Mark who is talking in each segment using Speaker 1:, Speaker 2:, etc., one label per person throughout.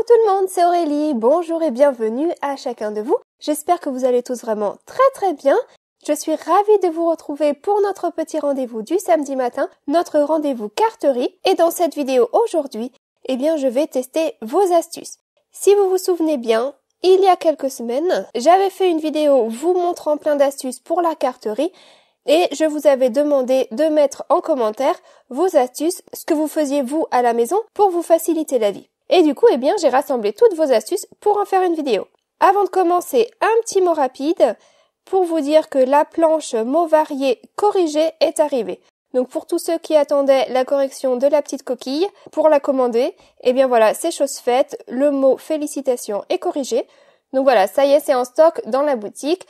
Speaker 1: tout le monde, c'est Aurélie, bonjour et bienvenue à chacun de vous. J'espère que vous allez tous vraiment très bien. Je suis ravie de vous retrouver pour notre petit rendez-vous du samedi matin, notre rendez-vous carterie. Et dans cette vidéo aujourd'hui, je vais tester vos astuces. Si vous vous souvenez bien, il y a quelques semaines, j'avais fait une vidéo vous montrant plein d'astuces pour la carterie et je vous avais demandé de mettre en commentaire vos astuces, ce que vous faisiez vous à la maison pour vous faciliter la vie. Et du coup, j'ai rassemblé toutes vos astuces pour en faire une vidéo. Avant de commencer, un petit mot rapide pour vous dire que la planche mots variés corrigée est arrivée. Donc pour tous ceux qui attendaient la correction de la petite coquille, pour la commander, c'est chose faite, le mot félicitations est corrigé. Donc voilà, ça y est, c'est en stock dans la boutique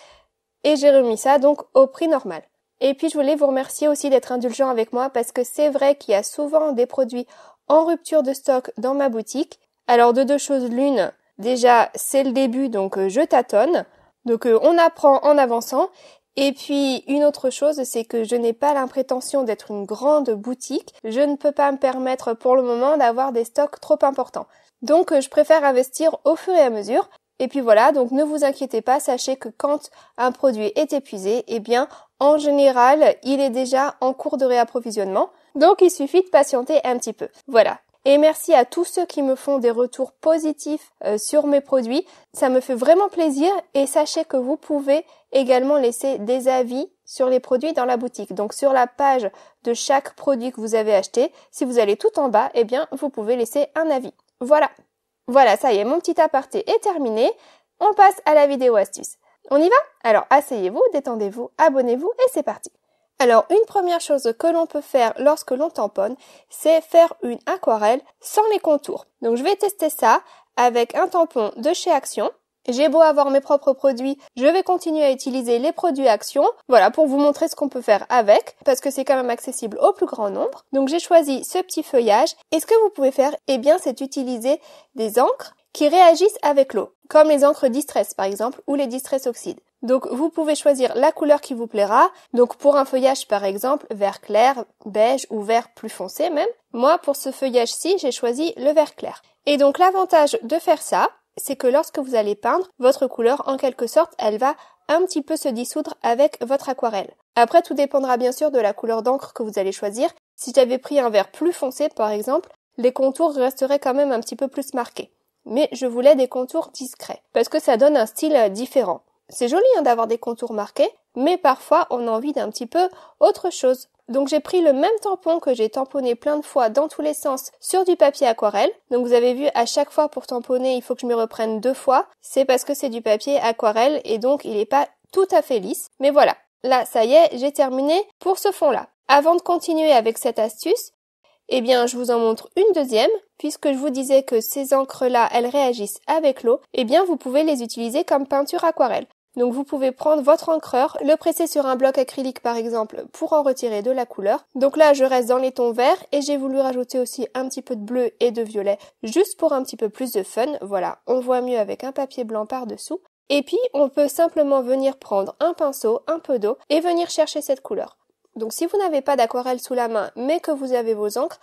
Speaker 1: et j'ai remis ça donc au prix normal. Et puis je voulais vous remercier aussi d'être indulgent avec moi parce que c'est vrai qu'il y a souvent des produits en rupture de stock dans ma boutique. Alors de deux choses l'une, déjà c'est le début donc je tâtonne, donc on apprend en avançant. Et puis une autre chose, c'est que je n'ai pas l'imprétention d'être une grande boutique, je ne peux pas me permettre pour le moment d'avoir des stocks trop importants. Donc je préfère investir au fur et à mesure. Et puis voilà, donc ne vous inquiétez pas, sachez que quand un produit est épuisé, en général, il est déjà en cours de réapprovisionnement. Donc il suffit de patienter un petit peu. Voilà. Et merci à tous ceux qui me font des retours positifs sur mes produits. Ça me fait vraiment plaisir et sachez que vous pouvez également laisser des avis sur les produits dans la boutique. Donc sur la page de chaque produit que vous avez acheté, si vous allez tout en bas, vous pouvez laisser un avis. Voilà, ça y est, mon petit aparté est terminé. On passe à la vidéo astuce. On y va? Alors asseyez-vous, détendez-vous, abonnez-vous et c'est parti. Alors une première chose que l'on peut faire lorsque l'on tamponne, c'est faire une aquarelle sans les contours. Donc je vais tester ça avec un tampon de chez Action. J'ai beau avoir mes propres produits, je vais continuer à utiliser les produits Action, voilà, pour vous montrer ce qu'on peut faire avec, parce que c'est quand même accessible au plus grand nombre. Donc j'ai choisi ce petit feuillage, et ce que vous pouvez faire, c'est utiliser des encres qui réagissent avec l'eau, comme les encres Distress par exemple, ou les Distress Oxide. Donc vous pouvez choisir la couleur qui vous plaira, donc pour un feuillage par exemple, vert clair, beige ou vert plus foncé même. Moi pour ce feuillage-ci, j'ai choisi le vert clair. Et donc l'avantage de faire ça, c'est que lorsque vous allez peindre, votre couleur, en quelque sorte, elle va un petit peu se dissoudre avec votre aquarelle. Après, tout dépendra bien sûr de la couleur d'encre que vous allez choisir. Si j'avais pris un vert plus foncé, par exemple, les contours resteraient quand même un petit peu plus marqués. Mais je voulais des contours discrets, parce que ça donne un style différent. C'est joli d'avoir des contours marqués, mais parfois on a envie d'un petit peu autre chose. Donc j'ai pris le même tampon que j'ai tamponné plein de fois dans tous les sens sur du papier aquarelle. Donc vous avez vu, à chaque fois pour tamponner, il faut que je me reprenne 2 fois. C'est parce que c'est du papier aquarelle et donc il n'est pas tout à fait lisse. Mais voilà, là ça y est, j'ai terminé pour ce fond-là. Avant de continuer avec cette astuce, je vous en montre une deuxième. Puisque je vous disais que ces encres-là, elles réagissent avec l'eau, vous pouvez les utiliser comme peinture aquarelle. Donc vous pouvez prendre votre encreur, le presser sur un bloc acrylique par exemple pour en retirer de la couleur. Donc là je reste dans les tons verts et j'ai voulu rajouter aussi un petit peu de bleu et de violet juste pour un petit peu plus de fun. Voilà, on voit mieux avec un papier blanc par-dessous. Et puis on peut simplement venir prendre un pinceau, un peu d'eau et venir chercher cette couleur. Donc si vous n'avez pas d'aquarelle sous la main mais que vous avez vos encres,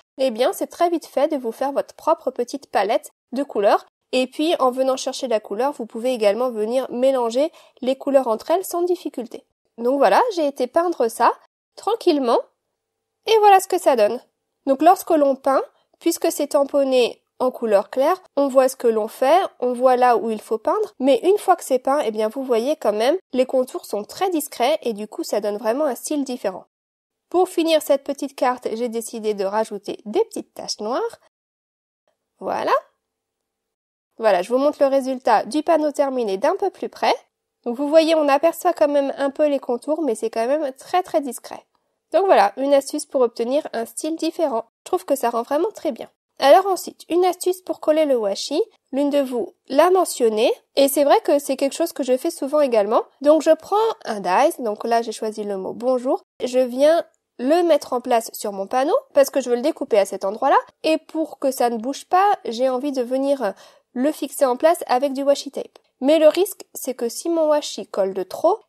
Speaker 1: c'est très vite fait de vous faire votre propre petite palette de couleurs. Et puis, en venant chercher la couleur, vous pouvez également venir mélanger les couleurs entre elles sans difficulté. Donc voilà, j'ai été peindre ça tranquillement et voilà ce que ça donne. Donc lorsque l'on peint, puisque c'est tamponné en couleur claire, on voit ce que l'on fait, on voit là où il faut peindre, mais une fois que c'est peint, vous voyez quand même, les contours sont très discrets et du coup ça donne vraiment un style différent. Pour finir cette petite carte, j'ai décidé de rajouter des petites taches noires. Voilà, je vous montre le résultat du panneau terminé d'un peu plus près. Donc vous voyez, on aperçoit quand même un peu les contours, mais c'est quand même très discret. Donc voilà, une astuce pour obtenir un style différent. Je trouve que ça rend vraiment très bien. Alors ensuite, une astuce pour coller le washi. L'une de vous l'a mentionné, et c'est vrai que c'est quelque chose que je fais souvent également. Donc je prends un dies, donc là j'ai choisi le mot bonjour. Je viens le mettre en place sur mon panneau, parce que je veux le découper à cet endroit-là, et pour que ça ne bouge pas, j'ai envie de venir le fixer en place avec du washi tape. Mais le risque, c'est que si mon washi colle de trop,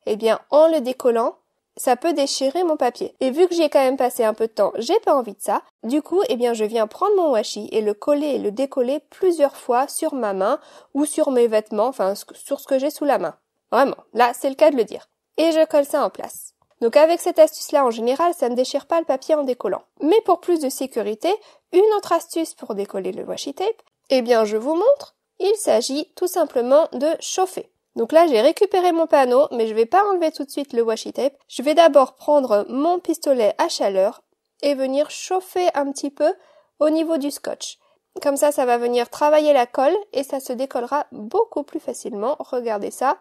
Speaker 1: en le décollant, ça peut déchirer mon papier. Et vu que j'y ai quand même passé un peu de temps, j'ai pas envie de ça. Du coup, eh bien, je viens prendre mon washi et le coller et le décoller plusieurs fois sur ma main ou sur mes vêtements, enfin, sur ce que j'ai sous la main. Vraiment, là, c'est le cas de le dire. Et je colle ça en place. Donc avec cette astuce-là, en général, ça ne déchire pas le papier en décollant. Mais pour plus de sécurité, une autre astuce pour décoller le washi tape, eh bien, je vous montre. Il s'agit tout simplement de chauffer. Donc là, j'ai récupéré mon panneau, mais je ne vais pas enlever tout de suite le washi tape. Je vais d'abord prendre mon pistolet à chaleur et venir chauffer un petit peu au niveau du scotch. Comme ça va venir travailler la colle et ça se décollera beaucoup plus facilement. Regardez ça.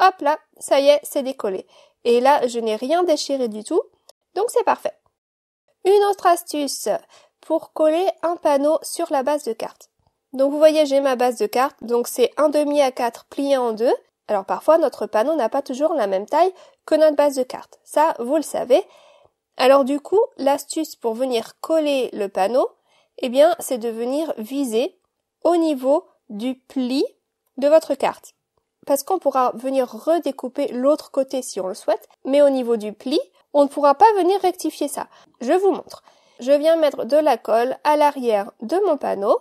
Speaker 1: Hop là, ça y est, c'est décollé. Et là, je n'ai rien déchiré du tout, donc c'est parfait. Une autre astuce pour coller un panneau sur la base de carte. Donc vous voyez, j'ai ma base de carte, donc c'est 1/2 A4 plié en deux. Alors parfois, notre panneau n'a pas toujours la même taille que notre base de carte. Ça, vous le savez. Alors du coup, l'astuce pour venir coller le panneau, eh bien, c'est de venir viser au niveau du pli de votre carte. Parce qu'on pourra venir redécouper l'autre côté si on le souhaite, mais au niveau du pli, on ne pourra pas venir rectifier ça. Je vous montre. Je viens mettre de la colle à l'arrière de mon panneau.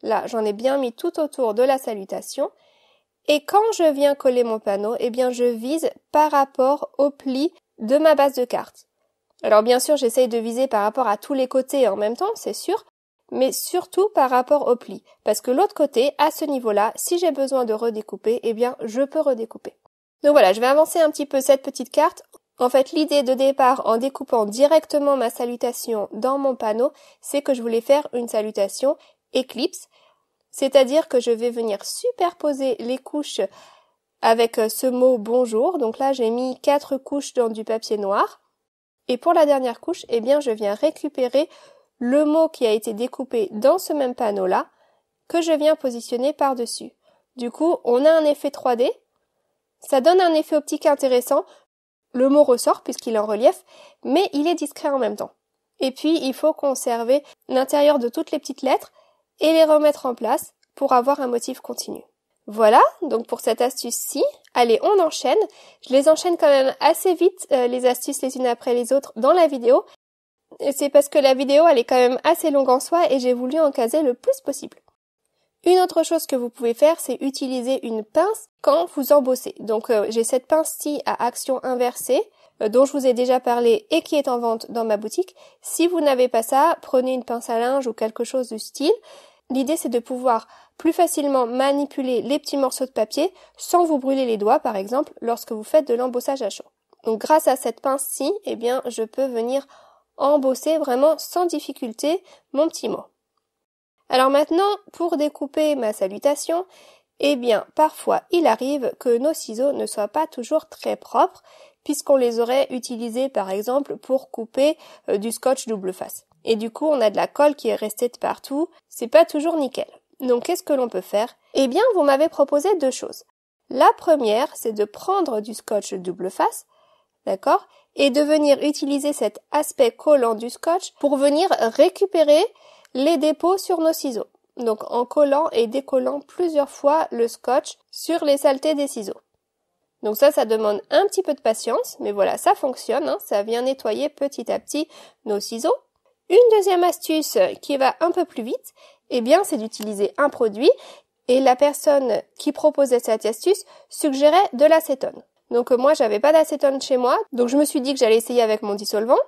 Speaker 1: Là, j'en ai bien mis tout autour de la salutation. Et quand je viens coller mon panneau, eh bien, je vise par rapport au pli de ma base de carte. Alors, bien sûr, j'essaye de viser par rapport à tous les côtés en même temps, c'est sûr, mais surtout par rapport au pli. Parce que l'autre côté, à ce niveau-là, si j'ai besoin de redécouper, eh bien, je peux redécouper. Donc voilà, je vais avancer un petit peu cette petite carte. En fait, l'idée de départ, en découpant directement ma salutation dans mon panneau, c'est que je voulais faire une salutation éclipse. C'est-à-dire que je vais venir superposer les couches avec ce mot bonjour. Donc là, j'ai mis 4 couches dans du papier noir. Et pour la dernière couche, eh bien, je viens récupérer le mot qui a été découpé dans ce même panneau-là, que je viens positionner par-dessus. Du coup, on a un effet 3D. Ça donne un effet optique intéressant. Le mot ressort puisqu'il est en relief, mais il est discret en même temps. Et puis, il faut conserver l'intérieur de toutes les petites lettres et les remettre en place pour avoir un motif continu. Voilà, donc pour cette astuce-ci, allez, on enchaîne. Je les enchaîne quand même assez vite, les astuces les unes après les autres dans la vidéo. C'est parce que la vidéo, elle est quand même assez longue en soi et j'ai voulu en caser le plus possible. Une autre chose que vous pouvez faire, c'est utiliser une pince quand vous embossez. Donc j'ai cette pince-ci à action inversée, dont je vous ai déjà parlé et qui est en vente dans ma boutique. Si vous n'avez pas ça, prenez une pince à linge ou quelque chose du style. L'idée, c'est de pouvoir plus facilement manipuler les petits morceaux de papier sans vous brûler les doigts, par exemple, lorsque vous faites de l'embossage à chaud. Donc, grâce à cette pince-ci, eh bien, je peux venir embosser vraiment sans difficulté mon petit mot. Alors maintenant, pour découper ma salutation, eh bien, parfois, il arrive que nos ciseaux ne soient pas toujours très propres, puisqu'on les aurait utilisés, par exemple, pour couper du scotch double face. Et du coup, on a de la colle qui est restée de partout. C'est pas toujours nickel. Donc, qu'est-ce que l'on peut faire? Eh bien, vous m'avez proposé 2 choses. La première, c'est de prendre du scotch double face, d'accord? Et de venir utiliser cet aspect collant du scotch pour venir récupérer les dépôts sur nos ciseaux. Donc, en collant et décollant plusieurs fois le scotch sur les saletés des ciseaux. Donc ça demande un petit peu de patience, mais voilà, ça fonctionne, hein, ça vient nettoyer petit à petit nos ciseaux. Une deuxième astuce qui va un peu plus vite, eh bien, c'est d'utiliser un produit et la personne qui proposait cette astuce suggérait de l'acétone. Donc moi, j'avais pas d'acétone chez moi, donc je me suis dit que j'allais essayer avec mon dissolvant,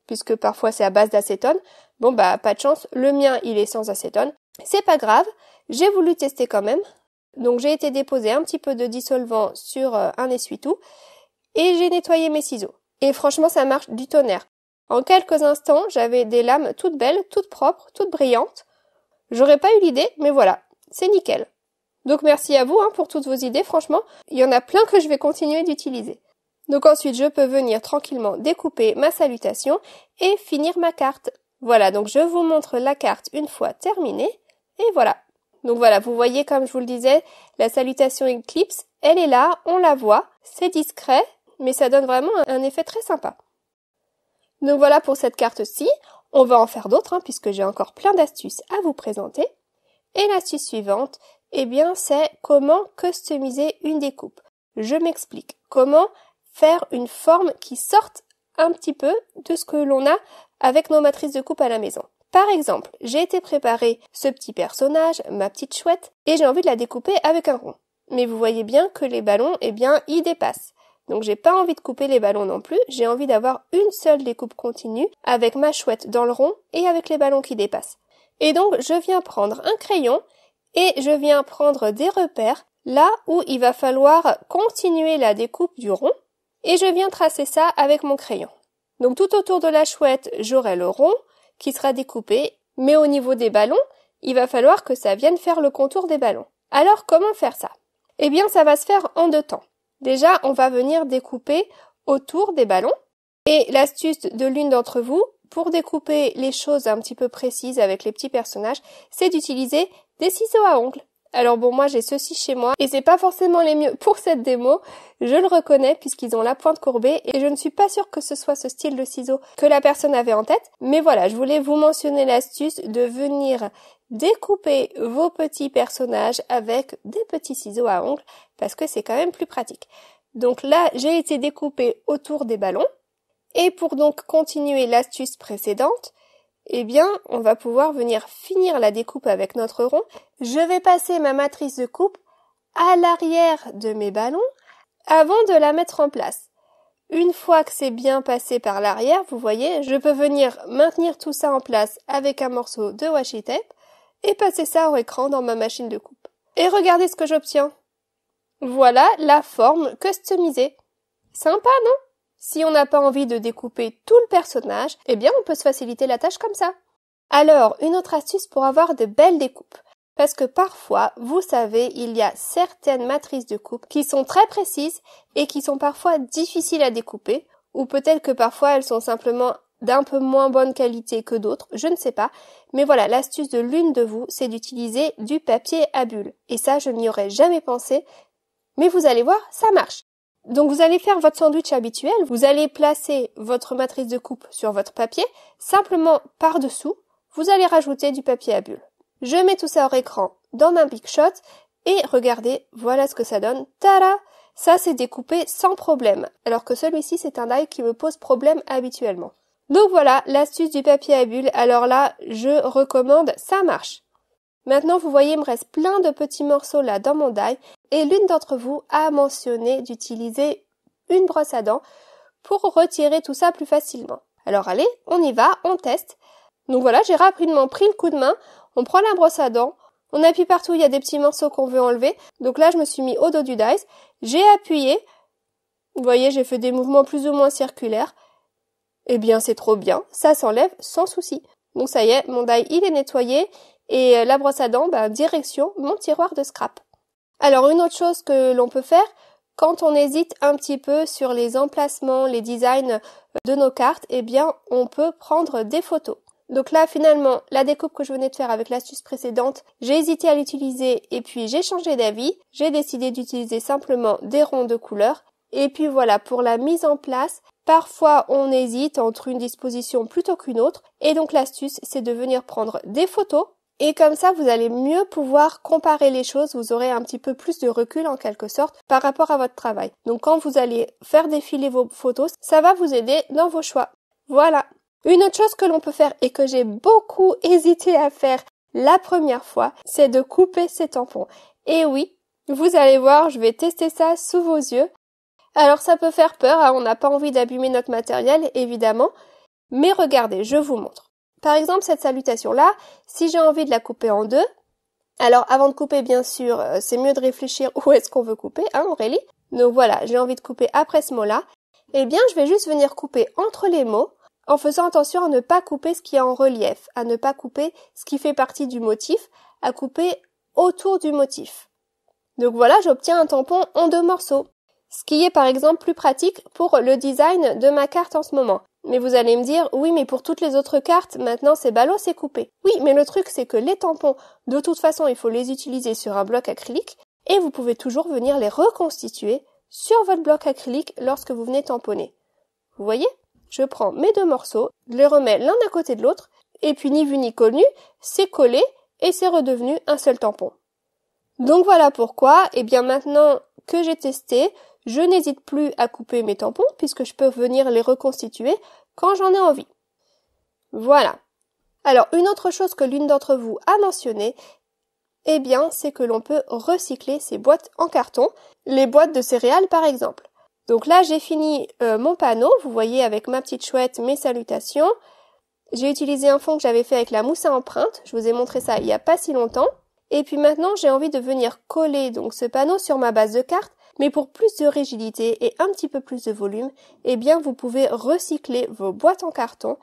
Speaker 1: puisque parfois c'est à base d'acétone. Bon bah, pas de chance, le mien, il est sans acétone. C'est pas grave, j'ai voulu tester quand même. Donc j'ai été déposer un petit peu de dissolvant sur un essuie-tout et j'ai nettoyé mes ciseaux. Et franchement, ça marche du tonnerre. En quelques instants, j'avais des lames toutes belles, toutes propres, toutes brillantes. J'aurais pas eu l'idée, mais voilà, c'est nickel. Donc merci à vous pour toutes vos idées, franchement, il y en a plein que je vais continuer d'utiliser. Donc ensuite, je peux venir tranquillement découper ma salutation et finir ma carte. Voilà, donc je vous montre la carte une fois terminée, et voilà. Donc voilà, vous voyez, comme je vous le disais, la salutation Eclipse, elle est là, on la voit, c'est discret, mais ça donne vraiment un effet très sympa. Donc voilà pour cette carte-ci, on va en faire d'autres, puisque j'ai encore plein d'astuces à vous présenter. Et l'astuce suivante, eh bien, c'est comment customiser une découpe. Je m'explique. Comment faire une forme qui sorte un petit peu de ce que l'on a avec nos matrices de coupe à la maison. Par exemple, j'ai été préparer ce petit personnage, ma petite chouette, et j'ai envie de la découper avec un rond. Mais vous voyez bien que les ballons, ils dépassent. Donc j'ai pas envie de couper les ballons non plus, j'ai envie d'avoir une seule découpe continue avec ma chouette dans le rond et avec les ballons qui dépassent. Et donc je viens prendre un crayon et je viens prendre des repères là où il va falloir continuer la découpe du rond et je viens tracer ça avec mon crayon. Donc tout autour de la chouette, j'aurai le rond qui sera découpé, mais au niveau des ballons, il va falloir que ça vienne faire le contour des ballons. Alors comment faire ça? Eh bien ça va se faire en 2 temps. Déjà, on va venir découper autour des ballons. Et l'astuce de l'une d'entre vous, pour découper les choses un petit peu précises avec les petits personnages, c'est d'utiliser des ciseaux à ongles. Alors bon, moi j'ai ceux-ci chez moi et c'est pas forcément les mieux pour cette démo, je le reconnais puisqu'ils ont la pointe courbée et je ne suis pas sûre que ce soit ce style de ciseaux que la personne avait en tête. Mais voilà, je voulais vous mentionner l'astuce de venir découper vos petits personnages avec des petits ciseaux à ongles parce que c'est quand même plus pratique. Donc là, j'ai été découper autour des ballons et pour donc continuer l'astuce précédente, eh bien, on va pouvoir venir finir la découpe avec notre rond. Je vais passer ma matrice de coupe à l'arrière de mes ballons avant de la mettre en place. Une fois que c'est bien passé par l'arrière, vous voyez, je peux venir maintenir tout ça en place avec un morceau de washi tape et passer ça au écran dans ma machine de coupe. Et regardez ce que j'obtiens. Voilà la forme customisée. Sympa, non? Si on n'a pas envie de découper tout le personnage, eh bien on peut se faciliter la tâche comme ça. Alors, une autre astuce pour avoir de belles découpes. Parce que parfois, vous savez, il y a certaines matrices de coupe qui sont très précises et qui sont parfois difficiles à découper, ou peut-être que parfois elles sont simplement d'un peu moins bonne qualité que d'autres, je ne sais pas. Mais voilà, l'astuce de l'une de vous, c'est d'utiliser du papier à bulles. Et ça, je n'y aurais jamais pensé, mais vous allez voir, ça marche. Donc vous allez faire votre sandwich habituel, vous allez placer votre matrice de coupe sur votre papier, simplement par-dessous, vous allez rajouter du papier à bulles. Je mets tout ça au écran dans ma Big Shot et regardez, voilà ce que ça donne. Tada! Ça c'est découpé sans problème, alors que celui-ci c'est un die qui me pose problème habituellement. Donc voilà, l'astuce du papier à bulles, alors là, je recommande, ça marche. Maintenant, vous voyez, il me reste plein de petits morceaux là dans mon die et l'une d'entre vous a mentionné d'utiliser une brosse à dents pour retirer tout ça plus facilement. Alors allez, on y va, on teste. Donc voilà, j'ai rapidement pris le coup de main, on prend la brosse à dents, on appuie partout, il y a des petits morceaux qu'on veut enlever. Donc là, je me suis mis au dos du die, j'ai appuyé, vous voyez, j'ai fait des mouvements plus ou moins circulaires. Eh bien, c'est trop bien, ça s'enlève sans souci. Donc ça y est, mon die, il est nettoyé. Et la brosse à dents, direction mon tiroir de scrap. Alors une autre chose que l'on peut faire, quand on hésite un petit peu sur les emplacements, les designs de nos cartes, eh bien on peut prendre des photos. Donc là finalement, la découpe que je venais de faire avec l'astuce précédente, j'ai hésité à l'utiliser et puis j'ai changé d'avis. J'ai décidé d'utiliser simplement des ronds de couleur. Et puis voilà, pour la mise en place, parfois on hésite entre une disposition plutôt qu'une autre. Et donc l'astuce, c'est de venir prendre des photos. Et comme ça, vous allez mieux pouvoir comparer les choses, vous aurez un petit peu plus de recul en quelque sorte par rapport à votre travail. Donc quand vous allez faire défiler vos photos, ça va vous aider dans vos choix. Voilà. Une autre chose que l'on peut faire et que j'ai beaucoup hésité à faire la première fois, c'est de couper ces tampons. Et oui, vous allez voir, je vais tester ça sous vos yeux. Alors ça peut faire peur, hein, on n'a pas envie d'abîmer notre matériel, évidemment. Mais regardez, je vous montre. Par exemple, cette salutation-là, si j'ai envie de la couper en 2, alors avant de couper, bien sûr, c'est mieux de réfléchir où est-ce qu'on veut couper, hein Aurélie? Donc voilà, j'ai envie de couper après ce mot-là. Eh bien, je vais juste venir couper entre les mots, en faisant attention à ne pas couper ce qui est en relief, à ne pas couper ce qui fait partie du motif, à couper autour du motif. Donc voilà, j'obtiens un tampon en 2 morceaux. Ce qui est par exemple plus pratique pour le design de ma carte en ce moment. Mais vous allez me dire, oui, mais pour toutes les autres cartes, maintenant c'est ballot, c'est coupé. Oui, mais le truc c'est que les tampons, de toute façon, il faut les utiliser sur un bloc acrylique et vous pouvez toujours venir les reconstituer sur votre bloc acrylique lorsque vous venez tamponner. Vous voyez? Je prends mes 2 morceaux, je les remets l'un à côté de l'autre et puis ni vu ni connu, c'est collé et c'est redevenu un seul tampon. Donc voilà pourquoi, eh bien maintenant que j'ai testé, je n'hésite plus à couper mes tampons puisque je peux venir les reconstituer quand j'en ai envie. Voilà. Alors, une autre chose que l'une d'entre vous a mentionné, eh bien, c'est que l'on peut recycler ces boîtes en carton, les boîtes de céréales par exemple. Donc là, j'ai fini mon panneau, vous voyez avec ma petite chouette, mes salutations. J'ai utilisé un fond que j'avais fait avec la mousse à empreinte, je vous ai montré ça il n'y a pas si longtemps. Et puis maintenant, j'ai envie de venir coller donc ce panneau sur ma base de carte, mais pour plus de rigidité et un petit peu plus de volume, eh bien vous pouvez recycler vos boîtes en carton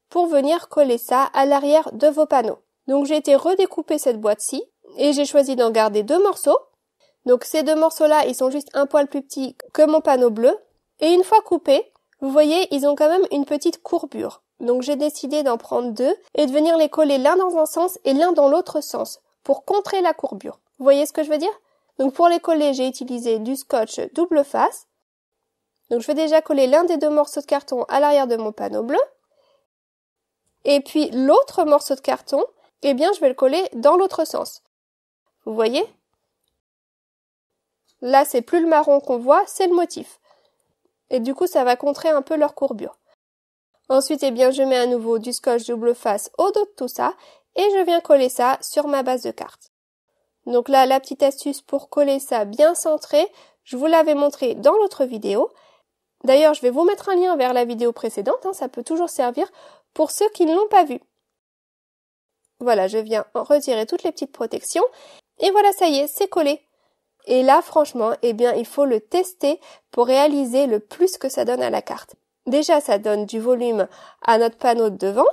Speaker 1: pour venir coller ça à l'arrière de vos panneaux. Donc j'ai été redécouper cette boîte-ci et j'ai choisi d'en garder 2 morceaux. Donc ces 2 morceaux-là, ils sont juste un poil plus petits que mon panneau bleu. Et une fois coupés, vous voyez, ils ont quand même une petite courbure. Donc j'ai décidé d'en prendre 2 et de venir les coller l'un dans un sens et l'un dans l'autre sens pour contrer la courbure. Vous voyez ce que je veux dire? Donc pour les coller, j'ai utilisé du scotch double face. Donc je vais déjà coller l'un des 2 morceaux de carton à l'arrière de mon panneau bleu. Et puis l'autre morceau de carton, eh bien je vais le coller dans l'autre sens. Vous voyez? Là, c'est plus le marron qu'on voit, c'est le motif. Et du coup, ça va contrer un peu leur courbure. Ensuite, eh bien, je mets à nouveau du scotch double face au dos de tout ça et je viens coller ça sur ma base de carte. Donc là, la petite astuce pour coller ça bien centré, je vous l'avais montré dans l'autre vidéo. D'ailleurs, je vais vous mettre un lien vers la vidéo précédente, ça peut toujours servir pour ceux qui ne l'ont pas vu. Voilà, je viens en retirer toutes les petites protections et voilà, ça y est, c'est collé. Et là, franchement, eh bien, il faut le tester pour réaliser le plus que ça donne à la carte. Déjà, ça donne du volume à notre panneau de devant.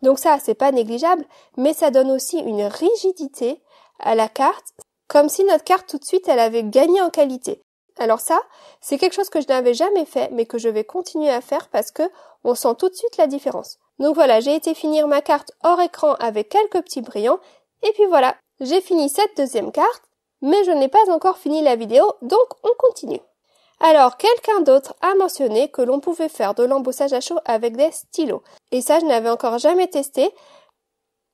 Speaker 1: Donc ça, c'est pas négligeable, mais ça donne aussi une rigidité à la carte, comme si notre carte tout de suite, elle avait gagné en qualité. Alors ça, c'est quelque chose que je n'avais jamais fait, mais que je vais continuer à faire parce que on sent tout de suite la différence. Donc voilà, j'ai été finir ma carte hors écran avec quelques petits brillants. Et puis voilà, j'ai fini cette deuxième carte. Mais je n'ai pas encore fini la vidéo, donc on continue. Alors, quelqu'un d'autre a mentionné que l'on pouvait faire de l'embossage à chaud avec des stylos. Et ça, je n'avais encore jamais testé.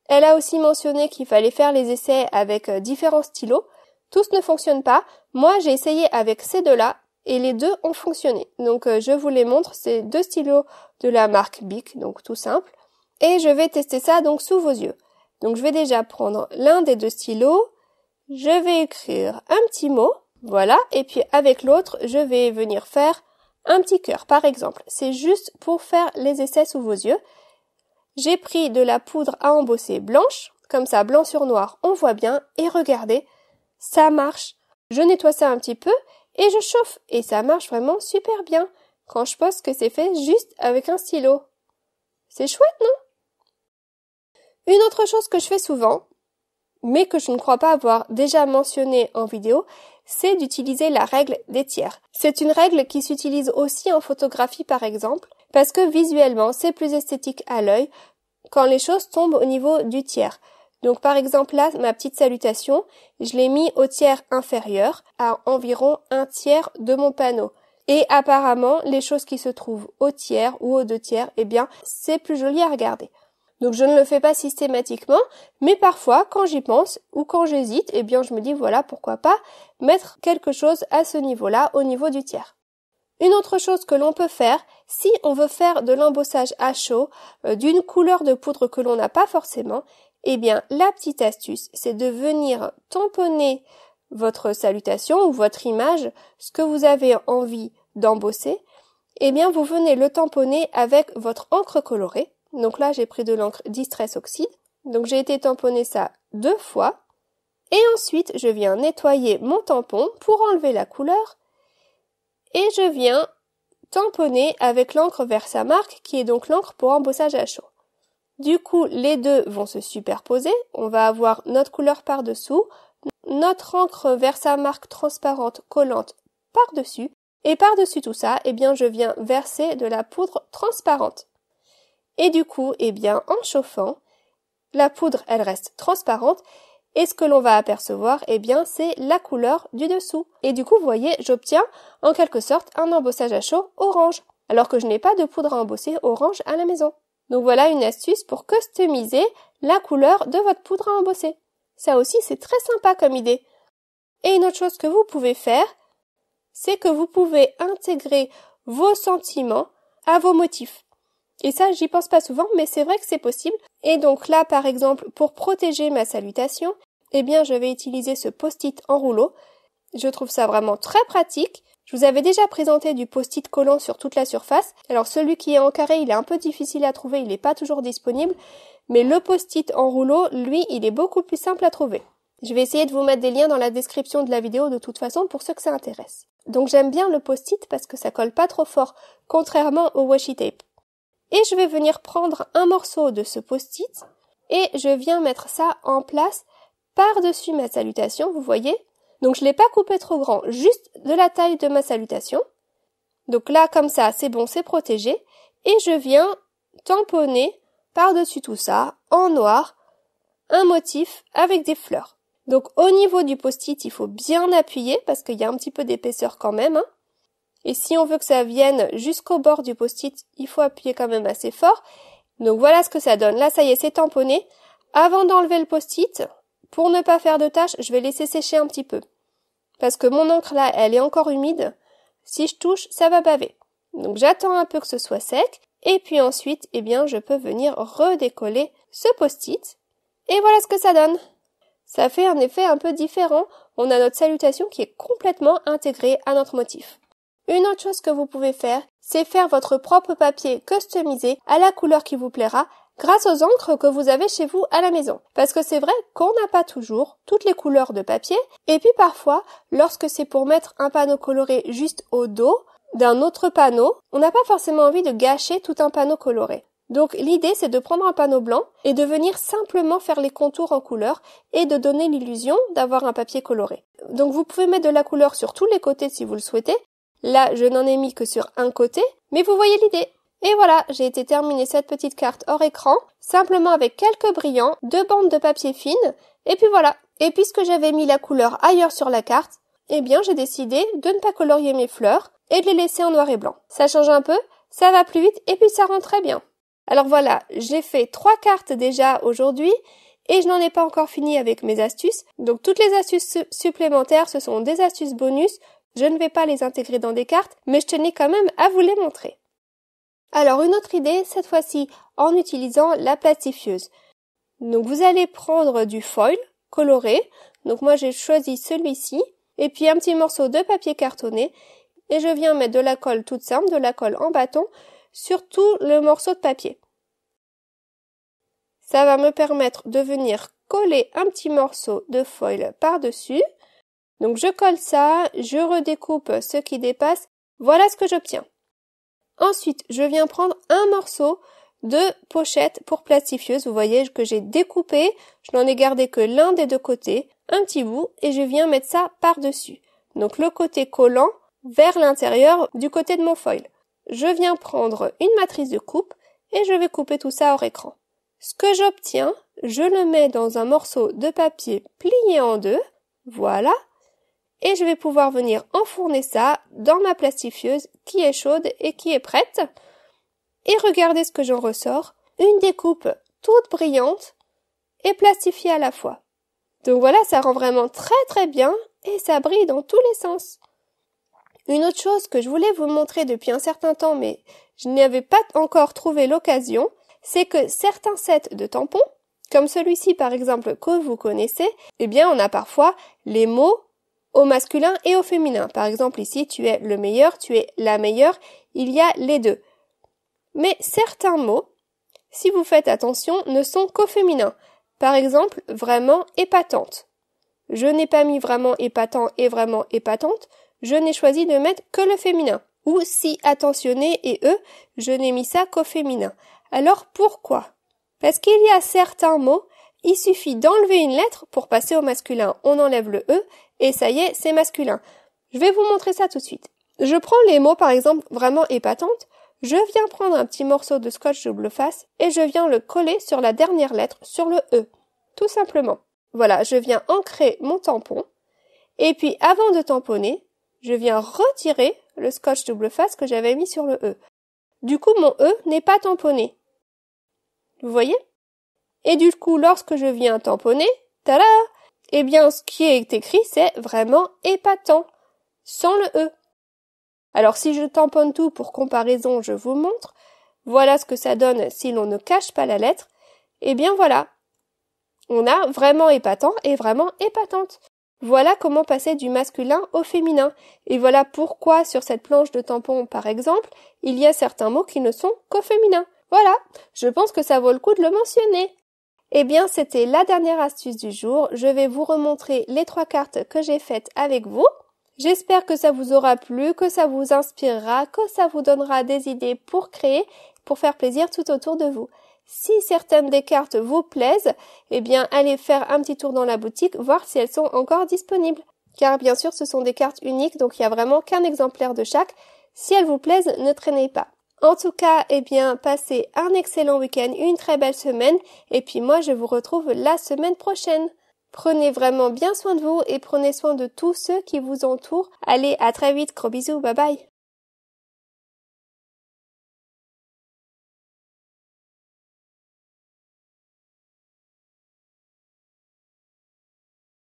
Speaker 1: Elle a aussi mentionné qu'il fallait faire les essais avec différents stylos. Tous ne fonctionnent pas. Moi, j'ai essayé avec ces 2-là et les 2 ont fonctionné. Donc, je vous les montre. C'est 2 stylos de la marque Bic, donc tout simple. Et je vais tester ça donc sous vos yeux. Donc, je vais déjà prendre l'un des 2 stylos. Je vais écrire un petit mot, voilà, et puis avec l'autre, je vais venir faire un petit cœur, par exemple. C'est juste pour faire les essais sous vos yeux. J'ai pris de la poudre à embosser blanche, comme ça, blanc sur noir, on voit bien, et regardez, ça marche. Je nettoie ça un petit peu, et je chauffe, et ça marche vraiment super bien, quand je pense que c'est fait juste avec un stylo. C'est chouette, non? Une autre chose que je fais souvent, mais que je ne crois pas avoir déjà mentionné en vidéo, c'est d'utiliser la règle des tiers. C'est une règle qui s'utilise aussi en photographie par exemple, parce que visuellement c'est plus esthétique à l'œil quand les choses tombent au niveau du tiers. Donc par exemple là, ma petite salutation, je l'ai mis au tiers inférieur, à environ 1/3 de mon panneau. Et apparemment, les choses qui se trouvent au tiers ou aux 2 tiers, eh bien, c'est plus joli à regarder. Donc je ne le fais pas systématiquement, mais parfois, quand j'y pense ou quand j'hésite, eh bien je me dis voilà, pourquoi pas mettre quelque chose à ce niveau-là, au niveau du tiers. Une autre chose que l'on peut faire, si on veut faire de l'embossage à chaud, d'une couleur de poudre que l'on n'a pas forcément, eh bien la petite astuce, c'est de venir tamponner votre salutation ou votre image, ce que vous avez envie d'embosser, eh bien vous venez le tamponner avec votre encre colorée. Donc là, j'ai pris de l'encre Distress Oxide. Donc j'ai été tamponner ça 2 fois. Et ensuite, je viens nettoyer mon tampon pour enlever la couleur. Et je viens tamponner avec l'encre Versamark, qui est donc l'encre pour embossage à chaud. Du coup, les 2 vont se superposer. On va avoir notre couleur par-dessous, notre encre Versamark transparente collante par-dessus. Et par-dessus tout ça, eh bien, je viens verser de la poudre transparente. Et du coup, eh bien, en chauffant, la poudre, elle reste transparente et ce que l'on va apercevoir, eh bien, c'est la couleur du dessous. Et du coup, vous voyez, j'obtiens en quelque sorte un embossage à chaud orange, alors que je n'ai pas de poudre à embosser orange à la maison. Donc voilà une astuce pour customiser la couleur de votre poudre à embosser. Ça aussi, c'est très sympa comme idée. Et une autre chose que vous pouvez faire, c'est que vous pouvez intégrer vos sentiments à vos motifs. Et ça, j'y pense pas souvent, mais c'est vrai que c'est possible. Et donc là, par exemple, pour protéger ma salutation, eh bien, je vais utiliser ce post-it en rouleau. Je trouve ça vraiment très pratique. Je vous avais déjà présenté du post-it collant sur toute la surface. Alors celui qui est en carré, il est un peu difficile à trouver, il n'est pas toujours disponible. Mais le post-it en rouleau, lui, il est beaucoup plus simple à trouver. Je vais essayer de vous mettre des liens dans la description de la vidéo de toute façon pour ceux que ça intéresse. Donc j'aime bien le post-it parce que ça colle pas trop fort, contrairement au washi tape. Et je vais venir prendre un morceau de ce post-it et je viens mettre ça en place par-dessus ma salutation, vous voyez. Donc je l'ai pas coupé trop grand, juste de la taille de ma salutation. Donc là, comme ça, c'est bon, c'est protégé. Et je viens tamponner par-dessus tout ça, en noir, un motif avec des fleurs. Donc au niveau du post-it, il faut bien appuyer parce qu'il y a un petit peu d'épaisseur quand même. Et si on veut que ça vienne jusqu'au bord du post-it, il faut appuyer quand même assez fort. Donc voilà ce que ça donne. Là, ça y est, c'est tamponné. Avant d'enlever le post-it, pour ne pas faire de taches, je vais laisser sécher un petit peu. Parce que mon encre là, elle est encore humide. Si je touche, ça va baver. Donc j'attends un peu que ce soit sec. Et puis ensuite, eh bien, je peux venir redécoller ce post-it. Et voilà ce que ça donne. Ça fait un effet un peu différent. On a notre salutation qui est complètement intégrée à notre motif. Une autre chose que vous pouvez faire, c'est faire votre propre papier customisé à la couleur qui vous plaira grâce aux encres que vous avez chez vous à la maison. Parce que c'est vrai qu'on n'a pas toujours toutes les couleurs de papier et puis parfois, lorsque c'est pour mettre un panneau coloré juste au dos d'un autre panneau, on n'a pas forcément envie de gâcher tout un panneau coloré. Donc l'idée c'est de prendre un panneau blanc et de venir simplement faire les contours en couleur et de donner l'illusion d'avoir un papier coloré. Donc vous pouvez mettre de la couleur sur tous les côtés si vous le souhaitez. Là, je n'en ai mis que sur un côté, mais vous voyez l'idée. Et voilà, j'ai été terminer cette petite carte hors écran, simplement avec quelques brillants, 2 bandes de papier fine, et puis voilà. Et puisque j'avais mis la couleur ailleurs sur la carte, eh bien j'ai décidé de ne pas colorier mes fleurs et de les laisser en noir et blanc. Ça change un peu, ça va plus vite, et puis ça rend très bien. Alors voilà, j'ai fait 3 cartes déjà aujourd'hui, et je n'en ai pas encore fini avec mes astuces. Donc toutes les astuces supplémentaires, ce sont des astuces bonus. Je ne vais pas les intégrer dans des cartes, mais je tenais quand même à vous les montrer. Alors une autre idée, cette fois-ci en utilisant la plastifieuse. Donc vous allez prendre du foil coloré, donc moi j'ai choisi celui-ci, et puis un petit morceau de papier cartonné, et je viens mettre de la colle toute simple, de la colle en bâton, sur tout le morceau de papier. Ça va me permettre de venir coller un petit morceau de foil par-dessus. Donc je colle ça, je redécoupe ce qui dépasse, voilà ce que j'obtiens. Ensuite, je viens prendre un morceau de pochette pour plastifieuse, vous voyez que j'ai découpé, je n'en ai gardé que l'un des deux côtés, un petit bout, et je viens mettre ça par-dessus. Donc le côté collant vers l'intérieur du côté de mon foil. Je viens prendre une matrice de coupe et je vais couper tout ça hors écran. Ce que j'obtiens, je le mets dans un morceau de papier plié en deux, voilà. Et je vais pouvoir venir enfourner ça dans ma plastifieuse qui est chaude et qui est prête. Et regardez ce que j'en ressort. Une découpe toute brillante et plastifiée à la fois. Donc voilà, ça rend vraiment très très bien et ça brille dans tous les sens. Une autre chose que je voulais vous montrer depuis un certain temps mais je n'avais pas encore trouvé l'occasion, c'est que certains sets de tampons, comme celui-ci par exemple que vous connaissez, eh bien on a parfois les mots au masculin et au féminin. Par exemple, ici, tu es le meilleur, tu es la meilleure, il y a les deux. Mais certains mots, si vous faites attention, ne sont qu'au féminin. Par exemple, vraiment épatante. Je n'ai pas mis vraiment épatant et vraiment épatante, je n'ai choisi de mettre que le féminin. Ou si attentionné et eux, je n'ai mis ça qu'au féminin. Alors pourquoi? Parce qu'il y a certains mots, il suffit d'enlever une lettre pour passer au masculin. On enlève le E et ça y est, c'est masculin. Je vais vous montrer ça tout de suite. Je prends les mots par exemple vraiment épatante. Je viens prendre un petit morceau de scotch double face et je viens le coller sur la dernière lettre, sur le E. Tout simplement. Voilà, je viens ancrer mon tampon. Et puis avant de tamponner, je viens retirer le scotch double face que j'avais mis sur le E. Du coup, mon E n'est pas tamponné. Vous voyez? Et du coup, lorsque je viens tamponner, tada! Eh bien, ce qui est écrit, c'est vraiment épatant, sans le E. Alors, si je tamponne tout pour comparaison, je vous montre. Voilà ce que ça donne si l'on ne cache pas la lettre. Eh bien, voilà. On a vraiment épatant et vraiment épatante. Voilà comment passer du masculin au féminin. Et voilà pourquoi sur cette planche de tampon, par exemple, il y a certains mots qui ne sont qu'au féminin. Voilà, je pense que ça vaut le coup de le mentionner. Eh bien, c'était la dernière astuce du jour. Je vais vous remontrer les 3 cartes que j'ai faites avec vous. J'espère que ça vous aura plu, que ça vous inspirera, que ça vous donnera des idées pour créer, pour faire plaisir tout autour de vous. Si certaines des cartes vous plaisent, eh bien, allez faire un petit tour dans la boutique, voir si elles sont encore disponibles. Car bien sûr, ce sont des cartes uniques, donc il n'y a vraiment qu'un exemplaire de chaque. Si elles vous plaisent, ne traînez pas. En tout cas, eh bien, passez un excellent week-end, une très belle semaine, et puis moi, je vous retrouve la semaine prochaine. Prenez vraiment bien soin de vous et prenez soin de tous ceux qui vous entourent. Allez, à très vite, gros bisous, bye bye.